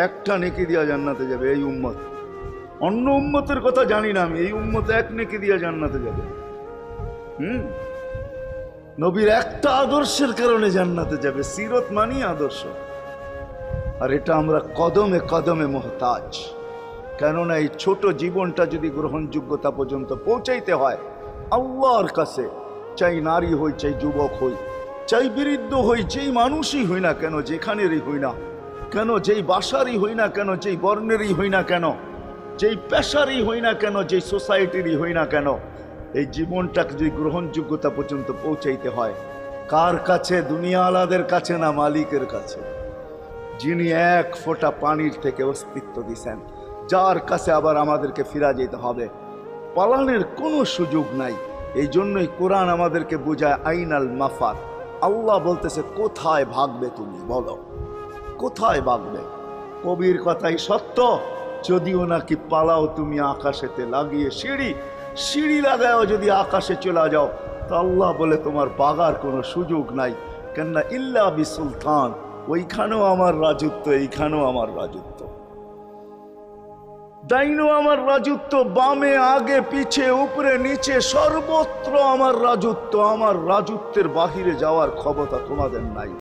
একটা নেকি দিয়া জান্নাতে যাবে এই উম্মত। অন্য উম্মতের কথা জানি না আমি, এই উম্মত এক নেকি দিয়া জান্নাতে যাবে। নবীর একটা আদর্শের কারণে জান্নাতে যাবে। সিরত মানি আদর্শ, আর এটা আমরা কদমে কদমে মুহতাজ। কেননা এই ছোট জীবনটা যদি গ্রহণযোগ্যতা পর্যন্ত পৌঁছাইতে হয় আল্লাহর কাছে, চাই নারী হই, চাই যুবক হই, চাই বৃদ্ধ হই, যেই মানুষই হই না কেন, যেখানেরই হই না কেন, যেই বাসারই হই না কেন, যেই বর্ণেরই হই না কেন, যেই পেশারই হই না কেন, যেই সোসাইটিরই হই না কেন, এই জীবনটাকে যদি গ্রহণযোগ্যতা পর্যন্ত পৌঁছাইতে হয় কার কাছে? দুনিয়াওয়ালাদের কাছে না, মালিকের কাছে, যিনি এক ফোঁটা পানির থেকে অস্তিত্ব দিছেন, যার কাছে আবার আমাদেরকে ফিরা যেতে হবে। পালানের কোনো সুযোগ নাই। এই জন্যই কোরআন আমাদেরকে বোঝায় আইনাল মাফার। আল্লাহ বলতেছে কোথায় ভাগবে তুমি, বলো কোথায় ভাগবে? কবির কথাই সত্য, যদিও নাকি পালাও তুমি আকাশেতে লাগিয়ে সিঁড়ি, সিঁড়ি লাগাও যদি আকাশে চলে যাও, তা আল্লাহ বলে তোমার বাগার কোনো সুযোগ নাই। কেননা ইল্লা বি সুলতান, ওইখানেও আমার রাজত্ব, এইখানেও আমার রাজত্ব, ডাইনো আমার রাজত্ব, বামে আগে পিছে উপরে নিচে সর্বত্র আমার রাজত্ব। আমার রাজত্বের বাহিরে যাওয়ার ক্ষমতা তোমাদের নাই।